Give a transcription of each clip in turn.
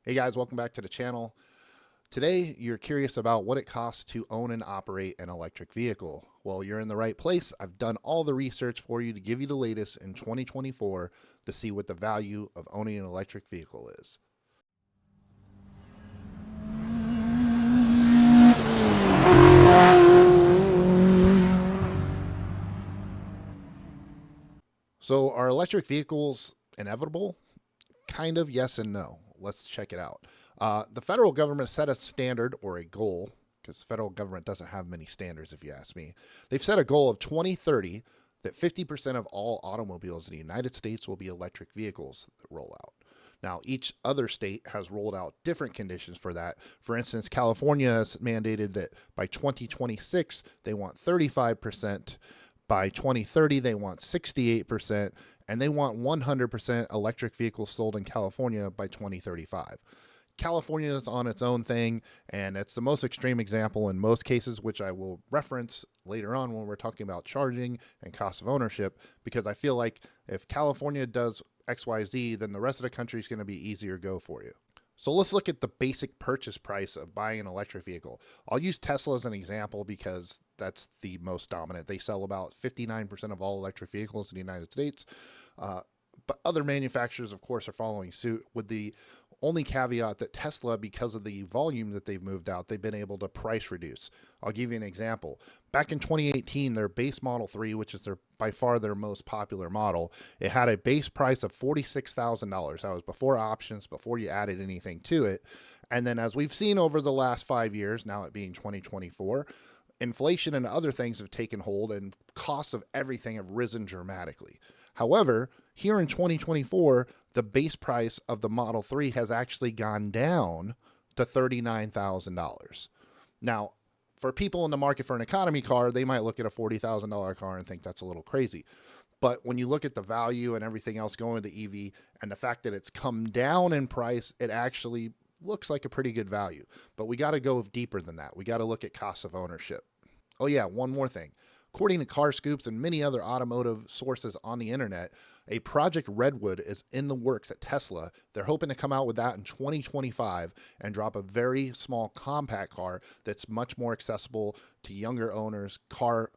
Hey guys, welcome back to the channel. Today, you're curious about what it costs to own and operate an electric vehicle. Well, you're in the right place. I've done all the research for you to give you the latest in 2024 to see what the value of owning an electric vehicle is. So, are electric vehicles inevitable? Kind of yes and no. Let's check it out. The federal government set a standard or a goal, because the federal government doesn't have many standards, if you ask me. They've set a goal of 2030 that 50% of all automobiles in the United States will be electric vehicles that roll out. Now, each other state has rolled out different conditions for that. For instance, California has mandated that by 2026, they want 35%. By 2030, they want 68%, and they want 100% electric vehicles sold in California by 2035. California is on its own thing, and it's the most extreme example in most cases, which I will reference later on when we're talking about charging and cost of ownership, because I feel like if California does XYZ, then the rest of the country is going to be easier go for you. So let's look at the basic purchase price of buying an electric vehicle. I'll use Tesla as an example because that's the most dominant. They sell about 59% of all electric vehicles in the United States. But other manufacturers, of course, are following suit, with the only caveat that Tesla, because of the volume that they've moved out, they've been able to price reduce. I'll give you an example. Back in 2018, their base Model 3, which is by far their most popular model, it had a base price of $46,000. That was before options, before you added anything to it. And then, as we've seen over the last 5 years, now it being 2024, inflation and other things have taken hold and costs of everything have risen dramatically. However, here in 2024, the base price of the Model 3 has actually gone down to $39,000. Now, for people in the market for an economy car, they might look at a $40,000 car and think that's a little crazy. But when you look at the value and everything else going to EV and the fact that it's come down in price, it actually looks like a pretty good value. But we got to go deeper than that. We got to look at cost of ownership. Oh, yeah, one more thing. According to Car Scoops and many other automotive sources on the internet, a Project Redwood is in the works at Tesla. They're hoping to come out with that in 2025 and drop a very small compact car that's much more accessible to younger owners, car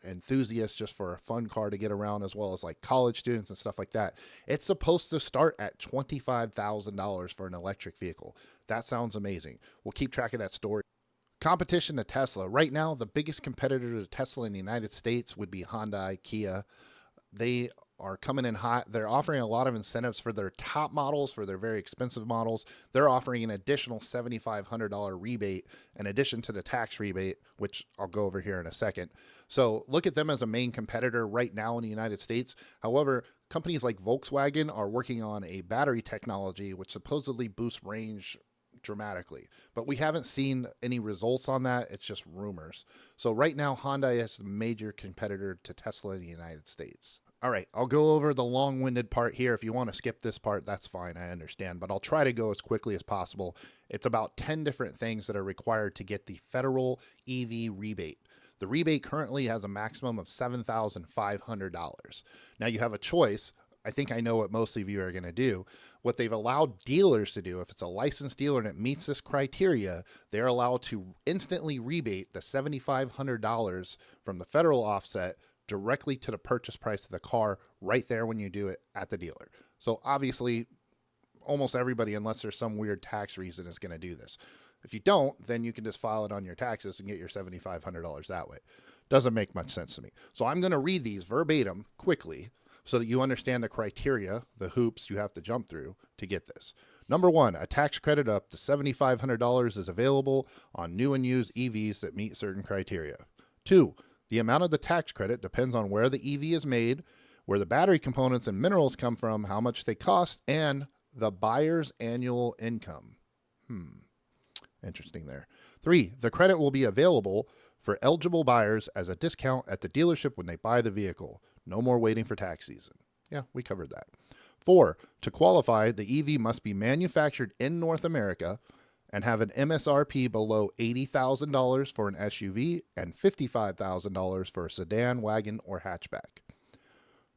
enthusiasts, just for a fun car to get around, as well as like college students and stuff like that. It's supposed to start at $25,000 for an electric vehicle. That sounds amazing. We'll keep track of that story. Competition to Tesla. Right now, the biggest competitor to Tesla in the United States would be Hyundai, Kia. They are coming in hot. They're offering a lot of incentives for their top models, for their very expensive models. They're offering an additional $7,500 rebate in addition to the tax rebate, which I'll go over here in a second. So look at them as a main competitor right now in the United States. However, companies like Volkswagen are working on a battery technology which supposedly boosts range dramatically, but we haven't seen any results on that. It's just rumors. So right now, Hyundai is the major competitor to Tesla in the United States. All right, I'll go over the long-winded part here. If you want to skip this part, that's fine, I understand, but I'll try to go as quickly as possible. It's about 10 different things that are required to get the federal EV rebate. The rebate currently has a maximum of $7,500. Now you have a choice. I think I know what most of you are going to do. What they've allowed dealers to do, if it's a licensed dealer and it meets this criteria, they're allowed to instantly rebate the $7,500 from the federal offset directly to the purchase price of the car right there when you do it at the dealer. So obviously, almost everybody, unless there's some weird tax reason, is going to do this. If you don't, then you can just file it on your taxes and get your $7,500 that way. Doesn't make much sense to me. So I'm going to read these verbatim quickly so that you understand the criteria, the hoops you have to jump through to get this. Number one, a tax credit up to $7,500 is available on new and used EVs that meet certain criteria. Two, the amount of the tax credit depends on where the EV is made, where the battery components and minerals come from, how much they cost, and the buyer's annual income. Interesting there. Three, the credit will be available for eligible buyers as a discount at the dealership when they buy the vehicle. No more waiting for tax season. Yeah, we covered that. Four, to qualify, the EV must be manufactured in North America and have an MSRP below $80,000 for an SUV and $55,000 for a sedan, wagon, or hatchback.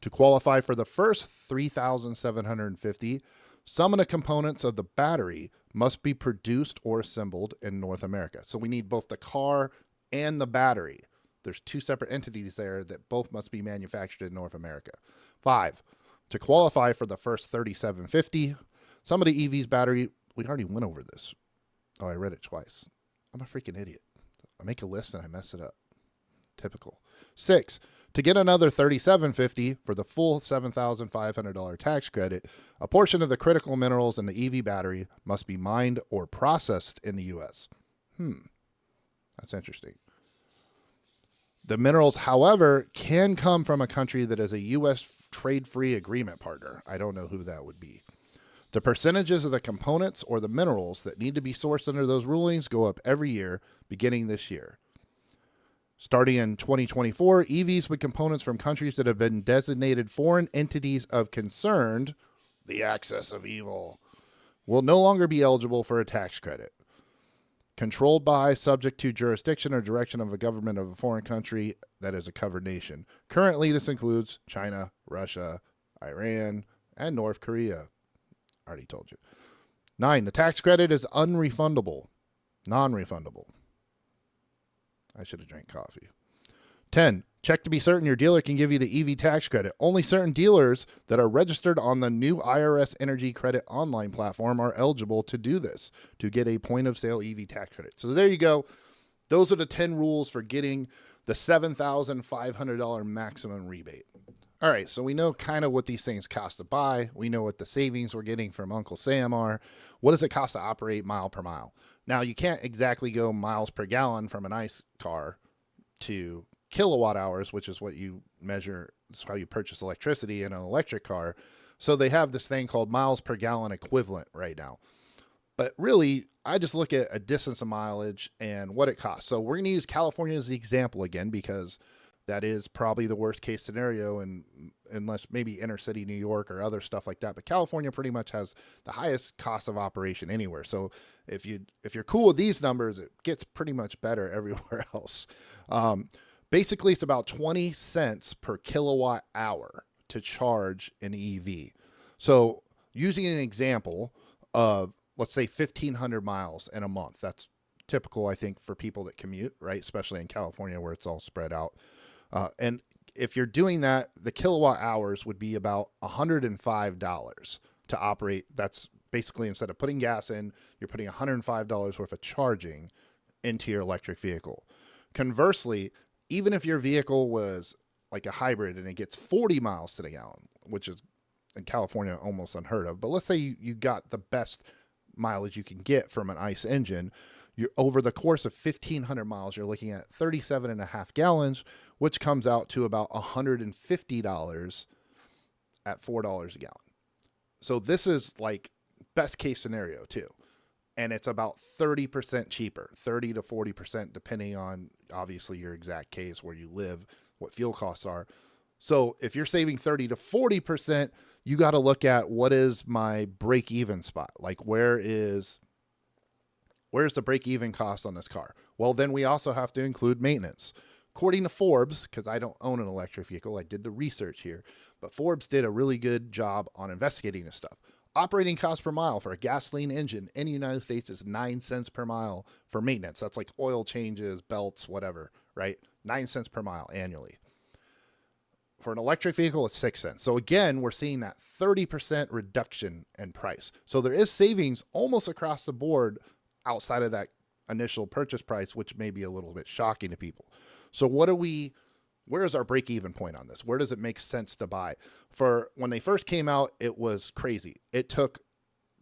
To qualify for the first $3,750, some of the components of the battery must be produced or assembled in North America. So we need both the car and the battery. There's two separate entities there that both must be manufactured in North America. 5, to qualify for the first 3750, some of the EV's battery, we already went over this. Oh, I read it twice. I'm a freaking idiot. I make a list and I mess it up. Typical. 6, to get another $3,750 for the full $7,500 tax credit, a portion of the critical minerals in the EV battery must be mined or processed in the U.S. That's interesting. The minerals, however, can come from a country that is a U.S. trade-free agreement partner. I don't know who that would be. The percentages of the components or the minerals that need to be sourced under those rulings go up every year, beginning this year. Starting in 2024, EVs with components from countries that have been designated foreign entities of concern, the axis of evil, will no longer be eligible for a tax credit. Controlled by, subject to jurisdiction or direction of a government of a foreign country that is a covered nation. Currently, this includes China, Russia, Iran, and North Korea. Already told you. 9, the tax credit is unrefundable, non-refundable. I should have drank coffee. 10, check to be certain your dealer can give you the EV tax credit. Only certain dealers that are registered on the new IRS Energy Credit online platform are eligible to do this, to get a point of sale EV tax credit. So there you go. Those are the 10 rules for getting the $7,500 maximum rebate. All right, so we know kind of what these things cost to buy. We know what the savings we're getting from Uncle Sam are. What does it cost to operate mile per mile? Now, you can't exactly go miles per gallon from an ICE car to kilowatt hours, which is what you measure. That's how you purchase electricity in an electric car. So they have this thing called miles per gallon equivalent right now. But really, I just look at a distance of mileage and what it costs. So we're going to use California as the example again, because that is probably the worst case scenario, and unless maybe inner city New York or other stuff like that. But California pretty much has the highest cost of operation anywhere. So if you're cool with these numbers, it gets pretty much better everywhere else. Basically, it's about 20 cents per kilowatt hour to charge an EV. So using an example of, let's say, 1,500 miles in a month. That's typical, I think, for people that commute, right? Especially in California where it's all spread out. And if you're doing that, the kilowatt hours would be about $105 to operate. That's basically, instead of putting gas in, you're putting $105 worth of charging into your electric vehicle. Conversely, even if your vehicle was like a hybrid and it gets 40 miles to the gallon, which is in California almost unheard of, but let's say you got the best mileage you can get from an ICE engine, you're over the course of 1,500 miles, you're looking at 37.5 gallons, which comes out to about $150 at $4 a gallon. So this is like best case scenario too. And it's about 30% cheaper, 30 to 40%, depending on obviously your exact case, where you live, what fuel costs are. So if you're saving 30 to 40%, you got to look at, what is my break even spot? Like where's the break even cost on this car? Well, then we also have to include maintenance. According to Forbes, because I don't own an electric vehicle, I did the research here, but Forbes did a really good job on investigating this stuff. Operating cost per mile for a gasoline engine in the United States is 9 cents per mile for maintenance. That's like oil changes, belts, whatever, right? 9 cents per mile annually. For an electric vehicle, it's 6 cents. So again, we're seeing that 30% reduction in price. So there is savings almost across the board outside of that initial purchase price, which may be a little bit shocking to people. So where is our break-even point on this? Where does it make sense to buy? For when they first came out, it was crazy. It took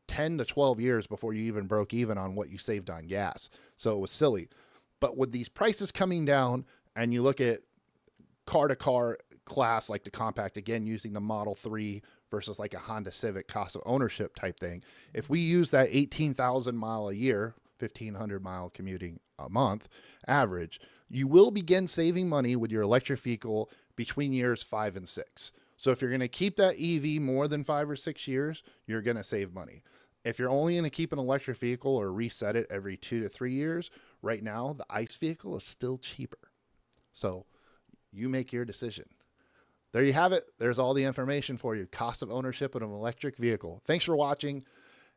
10 to 12 years before you even broke even on what you saved on gas. So it was silly. But with these prices coming down, and you look at car-to-car class, like the compact, again, using the Model 3 versus like a Honda Civic cost of ownership type thing, if we use that 18,000 mile a year, 1,500 mile commuting a month average, you will begin saving money with your electric vehicle between years 5 and 6. So if you're going to keep that EV more than 5 or 6 years, you're going to save money. If you're only going to keep an electric vehicle or reset it every 2 to 3 years, right now the ICE vehicle is still cheaper. So you make your decision. There you have it. There's all the information for you. Cost of ownership of an electric vehicle. Thanks for watching.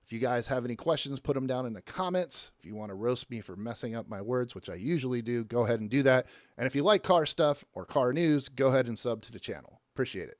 If you guys have any questions, put them down in the comments. If you want to roast me for messing up my words, which I usually do, go ahead and do that. And if you like car stuff or car news, go ahead and sub to the channel. Appreciate it.